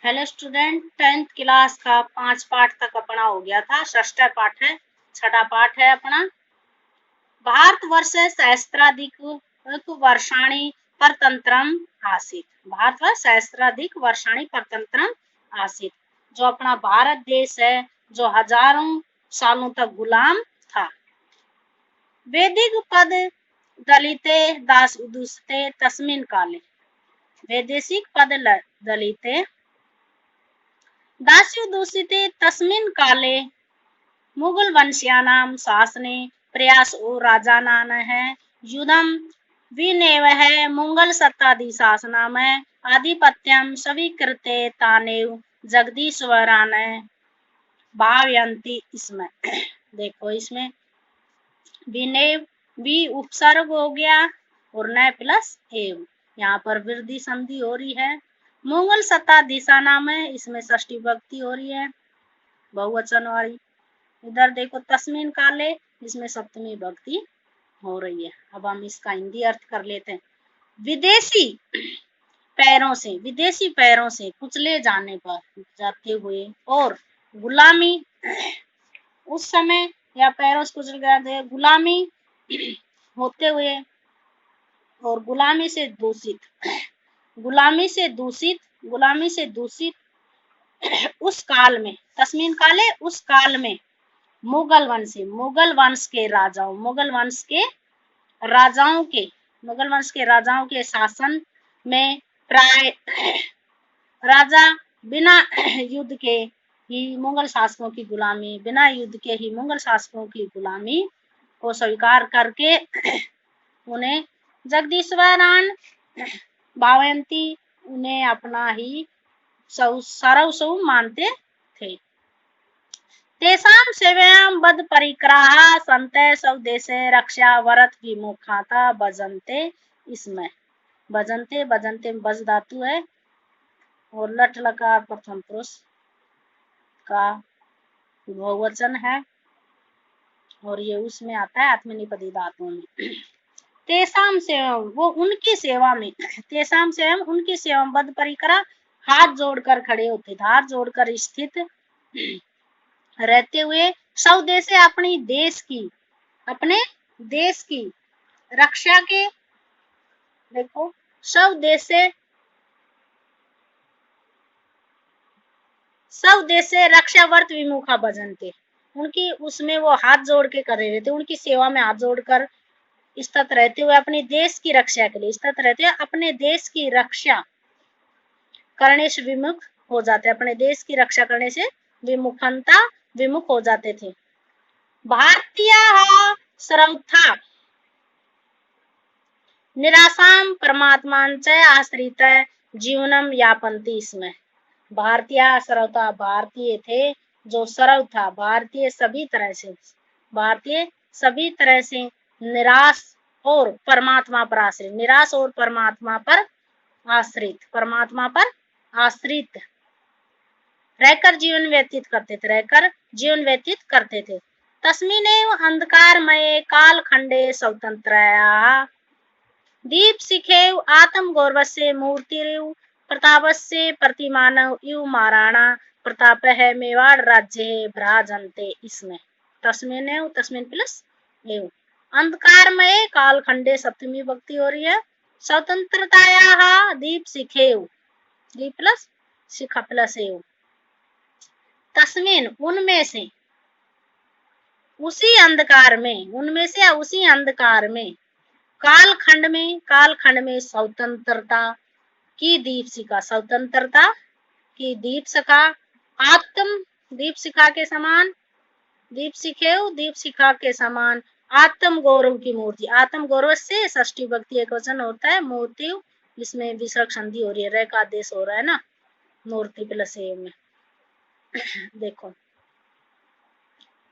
Hello student, 10th class का 5 पाठ तक अपना हो गया था। षष्ठ पाठ है, छठा पाठ है अपना। भारतवर्ष सहस्राधिक वर्षाणि परतंत्रम आसीत। भारतवर्ष सहस्राधिक वर्षाणि परतंत्रम आसीत। जो अपना भारत देश है, जो हजारों सालों तक गुलाम था। वैदिक पद दलिते दास उदुसते तस्मिन काले। वैदेशिक पद दलिते दास्युदूषिते तस्मिन् काले मुगल वंशीयानां शासने प्रयासो राजानाः युद्धं विनेवः मुगल सत्ताधीशानां आधिपत्यं स्वीकृत्य तानेव जगदीश्वरान् भावयन्ति। इसमें देखो, इसमें विनेव भी उपसर्ग हो गया और न प्लस एव, यहाँ पर वृद्धि संधि हो रही है। मुगल सत्ताधीशा नाम है, इसमें षष्ठी विभक्ति हो रही है बहुवचन वाली। इधर देखो तस्मिन काले, इसमें सप्तमी विभक्ति हो रही है। अब हम इसका हिंदी अर्थ कर लेते हैं। विदेशी पैरों से कुचले जाने पर, जाते हुए, और गुलामी उस समय या पैरों से कुचल गया, गुलामी होते हुए और गुलामी से दूषित उस काल में, तस्मीन काले उस काल में, मुगल वंश के राजाओं के शासन में प्राय राजा बिना युद्ध के ही मुगल शासकों की गुलामी को स्वीकार करके उन्हें जगदीश्वरान भावयंती, उन्हें अपना ही सर्वस्व मानते थे। तेषां सेवायां बद्ध परिकराः सन्ते स्वदेशे रक्षा वरत विमुखाता भजन्ते। इसमें भजन्ते में बज धातु है और लट लकार प्रथम पुरुष का बहुवचन है और ये उसमें आता है आत्मनेपदी धातु में। तेषां सेवा, वो उनकी सेवा में, तेषां सेवा उनकी सेवा, बद्ध परिकरा हाथ जोड़कर खड़े होते, हाथ जोड़कर स्थित रहते हुए, स्वदेशे अपने देश की रक्षा के, देखो स्वदेशे रक्षावर्त विमुखा भजन्ते, उनकी उसमें वो हाथ जोड़ के कर रहे थे, उनकी सेवा में हाथ जोड़कर स्थित रहते हुए, अपने देश की रक्षा के लिए स्थित रहते हुए, अपने देश की रक्षा करने से विमुख हो जाते, अपने देश की रक्षा करने से विमुख हो जाते थे। भारतीय सर्वथा निराशां परमात्मान च आश्रित जीवनम यापन्ति। इसमें भारतीय थे, जो सर्व था, भारतीय सभी तरह से निराश और परमात्मा पर आश्रित रहकर जीवन व्यतीत करते थे। तस्मिन्नेव अंधकारमये कालखंडे स्वतंत्रया दीपशिखेव आत्मगौरवस्य मूर्तिरेव प्रतापस्य प्रतिमानव इव महाराणा प्रतापः मेवाड़ राज्ये भ्राजन्ते। इसमें तस्मिन प्लस एव, अंधकारमय कालखंडे सप्तमी विभक्ति हो रही है। स्वतंत्रतायाः दीपशिखेव, दीप प्लस शिखा प्लस एव, तस्मिन उनमें से उसी अंधकार में, कालखंड में स्वतंत्रता की दीपशिखा आत्म दीपशिखा के समान आत्म गौरव की मूर्ति। आत्म गौरव से षष्ठी विभक्ति एक वचन होता है, मूर्ति, इसमें विसर्ग संधि हो रही है, रे का आदेश हो रहा है ना, मूर्ति प्लस एव में। देखो,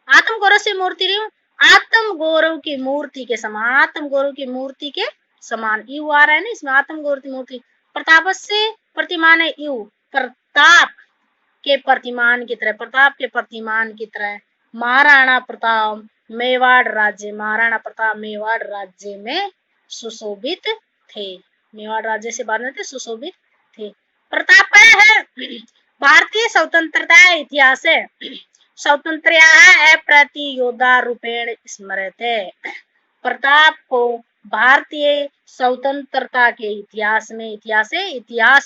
आत्म गौरव से आत्म गौरव की मूर्ति के समान यू आ रहा है ना, इसमें आत्म गौरव की मूर्ति। प्रताप से प्रतिमान है यू, प्रताप के प्रतिमान की तरह महाराणा प्रताप मेवाड़ राज्य में सुशोभित थे, मेवाड़ राज्य से बाद में सुशोभित थे। प्रताप है भारतीय स्वतंत्रता इतिहास स्वतंत्रया प्रतियोद्धारूपेण स्मर्यते। प्रताप को भारतीय स्वतंत्रता के इतिहास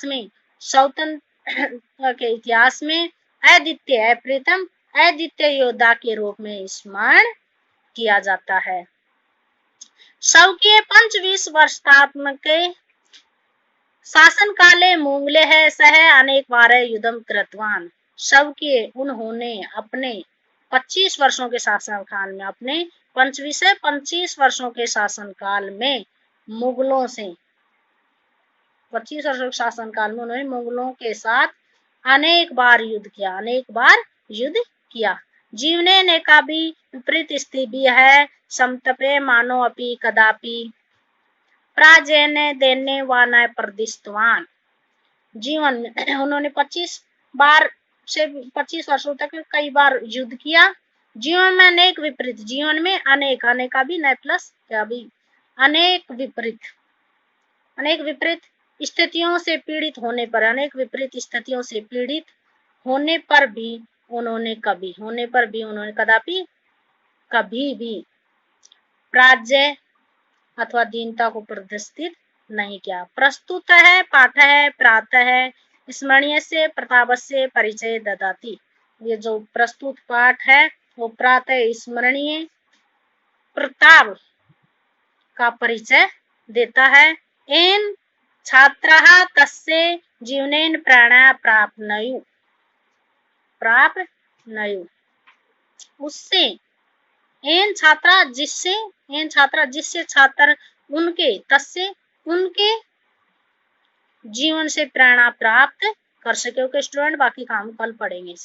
में स्वतंत्रता के इतिहास में अद्वितीय योद्धा के रूप में स्मरण किया जाता है। स्वकीय 25 वर्षात्मक शासन काले मुगले है सह अनेक बार युद्धम कृतवान। स्वकीय उन्होंने अपने 25 वर्षों के शासन काल में, अपने 25 वर्षों के शासन काल में मुगलों से 25 वर्षों के शासन काल में उन्होंने मुगलों के साथ अनेक बार युद्ध किया। जीवने ने का भी विपरीत स्थिति भी है। समतपे मानो अपि कदापि प्राजेने देने वाना प्रदिष्टवान। जीवन में उन्होंने 25 बार से 25 वर्षों तक कई बार युद्ध किया। जीवन में अनेक विपरीत, जीवन में अनेक का भी न प्लस क्या भी अनेक विपरीत स्थितियों से पीड़ित होने पर भी उन्होंने कभी भी पराजय अथवा दीनता को प्रदर्शित नहीं किया। प्रस्तुत है पाठ है प्रातः है स्मरणीय से प्रताप से परिचय ददाती। ये जो प्रस्तुत पाठ है वो प्रातः स्मरणीय प्रताप का परिचय देता है। इन छात्राः तस्य जीवनेन प्रेरणा प्राप्नुयुः उससे एन छात्रा जिससे छात्र उनके जीवन से प्रेरणा प्राप्त कर सके। ओके स्टूडेंट, बाकी काम कल पढ़ेंगे।